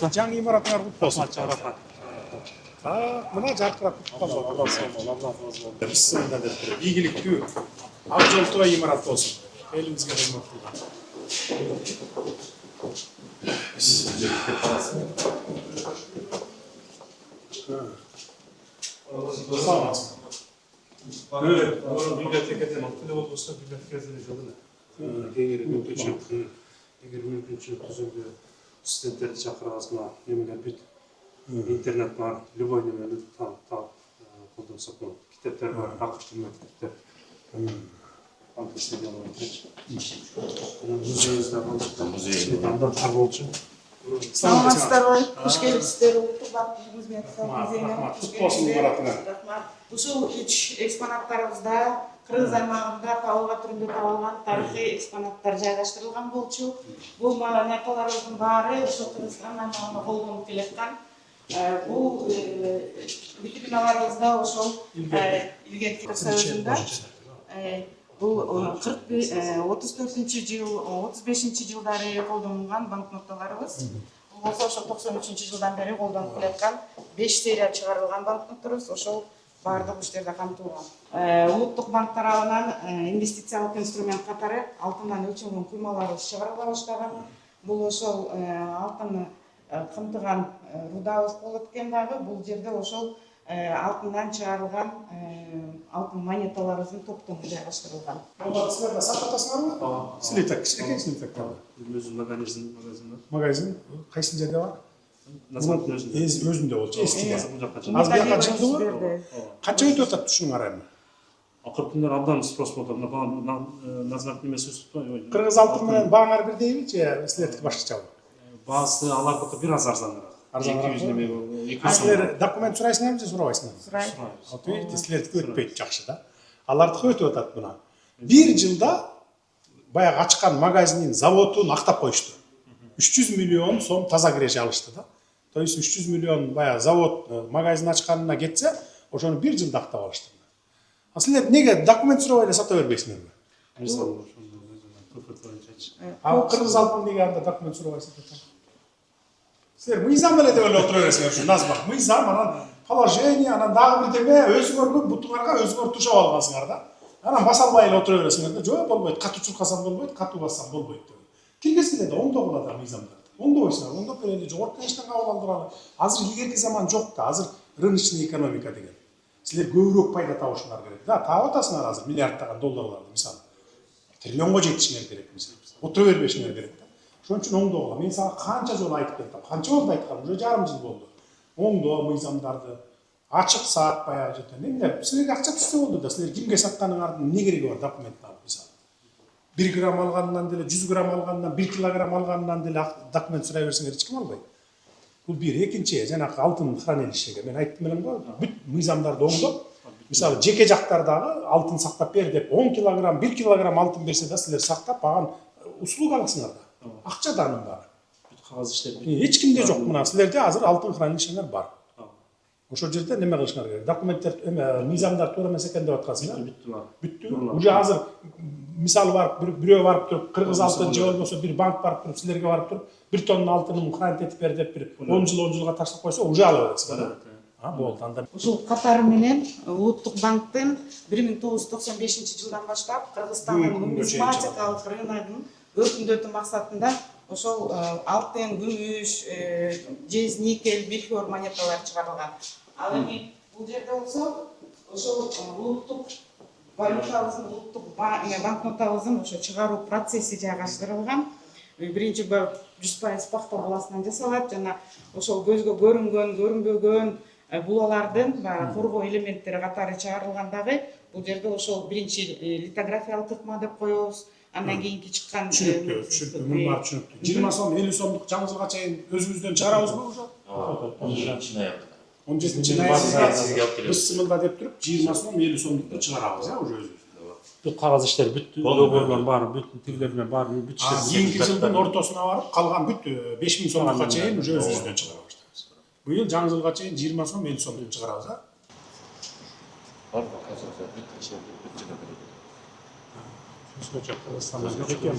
жаңы имаратыңар құтты болсын. Мына жарқырап құттықтап жатыр. Бісміллә деп тұрып, игіліктүү, абзалдуу имарат болсын. Елімізге хизмат қылған. Библиотекадан алып болса, библиотекадан жолына. Егер мүмкіншілік түзілді, студенттерді шақырасына, немелер бит интернет бар, любой немені қолдансақ болады. Кітаптар бар, ақырғы мектептер. Антыстыден олайды. Саламатсыздар ғой, қош келіпсіздер. Ушул 3 экспонаттарыбызда Кыргыз аймагында табылга түрүндө табылган тарыхый экспонаттар жайгаштырылган болчу. Бул монеталарыбыздын баары ошо Кыргызстан аймагында колдонуп келаткан. Бул витриналарыбызда ошол илгерки союзунда бул 34-жыл, 35-жылдары колдонулган банкнотталарыбыз. Бул болсо ошо 93-жылдан бери колдонуп келаткан 5 серия чыгарылган банкнотторубуз. Ошол бардык иштерде камтылган. Улуттук банк тарабынан инвестициялык инструмент катары алтындан өлчөнгөн куймаларыбыз чыгарыла баштаган. Бул ошол алтынны камтыган рудабыз болот экен дагы. Бул жерде ошол алтындан чыгарылган алтын монеталарыбыздын топтому жайгаштырылган. Силер сататасыңарбы? Слиток, кичинекей слиток бар. Өзү магазин. Магазин кайсы жерде бар? Назматтын өзүндө болчу, эстиде. Бул жакка Аз бияка чыгдыбы? Канча өтүп атат ушунун арайын? Акыркы күндөр абдан спрос болот. Назмат немеси өсүп Кыргыз алтын менен бааңар бирдейби же силердики башкачабы? Баасы алардыкы бир аз арзаныраак. 200 неме. Силер документ сурайсыңарбы же сурабайсыңарбы? Сурайбыз. Вот видите, силердики өтпөйт жакшы да. Алардыкы өтүп атат мына. Бир жылда баягы ачкан магазинин заводун актап коюшту. 300 миллион сом таза киреше алышты да. То есть 300 миллион баягы завод магазин ачканына кетсе, ошону бир жылда актап алышты. А силер неге документ сурабай эле сата бербейсиңерби? Кыргыз алтын неге анда документ сурабайсыңар? Силер мыйзам эле деп эле отура бересиңер ушу назмак. Мыйзам, анан положение, анан дагы бирдеме өзүңөргө бутуңарга өзүңөр тушап алгансыңар да. Анан баса албай эле отура бересиңер да. Жок болбойт, катуу чуркасам болбойт, катуу бассам болбойт деп. Киргизгиле да оңдогула да мыйзамдарды. Оңдобойсуңар, оңдоп берели, жогорку кеңештен кабыл алдыралы. Азыр илгерки заман жок да, азыр рыночный экономика деген. Силер көбүрөөк пайда табышыңар керек. Да, таап атасыңар азыр миллиарддаган долларларды, мисалы. Триллионго жетишиңер керек, мисалы. Отура бербешиңер керек да. Ошон үчүн оңдогула. Мен сага канча жолу айтып келдим. Канча жолу айткам, уже жарым жыл болду. Оңдоо мыйзамдарды ачык саат баягы жерде. Эмне силерге акча түшсө болду да, силер кимге сатканыңардын эмне кереги бар документти алып, мисалы. 1 грамм алганынан деле, 100 грамм алганынан, 1 килограмм алганынан деле документ сурай берсеңер эч ким албайт. Бул бир, экинчи, жанагы алтын хранилищеге мен айттым элем го, бүт мыйзамдарды оңдоп, мисалы жеке жактардагы алтын сактап бер деп 10 килограмм, 1 килограмм алтын берсе да силер сактап баган услуга аласыңар да. Акча да анын баары. бүт кагаз иштеп. Эч кимде жок мына силерде азыр алтын хранилищеңер бар. Ошол жерде неме кылышыңар керек? Документтер, мыйзамдар туура эмес экен деп аткансыңар. Бүттү. Уже азыр мисалы барып бирөө барып туруп Кыргыз алтын же болбосо бир банк барып туруп силерге барып туруп 1 тонна алтынын хранит этип бер деп бир 10 жылга таштап койсо уже ала бересиңер. Болду анда. Ушул катары менен Улуттук банктын 1995-жылдан баштап Кыргызстандын нумизматикалык рыногун өркүндөтүү максатында ошол алтын, күмүш, жез, никель, бирхор монеталар чыгарылган. Ал эми бул жерде болсо ошол улуттук валютабыздын, улуттук банкнотабыздын ошо чыгаруу процесси жайгаштырылган. Биринчи 100% пахта буласынан жасалат жана ошол көзгө көрүнгөн, көрүнбөгөн булалардын коргоо элементтери катары чыгарылгандагы. Бул жерде ошол биринчи литографиялык ыкма деп коебуз. Андан кийинки чыккан түшүнүктүү, мун бар түшүнүктүү. 20 сом, 50 сомдук жаңы жылга чейин өзүбүздөн чыгарабызбы уже? 17 ноябрда бисмилла деп туруп 20 сом, 50 сомдукту чыгарабыз, уже өзүбүздөн. Бүт кагаз иштер бүт, логолор бар, бүт тигилер менен бар, бүт иштер. Кийинки жылдын ортосуна барып калган бүт 5000 сомдукка чейин уже өзүбүздөн чыгара баштайбыз. Быйыл жаңы жылга чейин 20 сом, 50 сомдук чыгарабыз, а? Бар, азыр бүт иштер бүт жана берет. Кыргызстандан жок экен.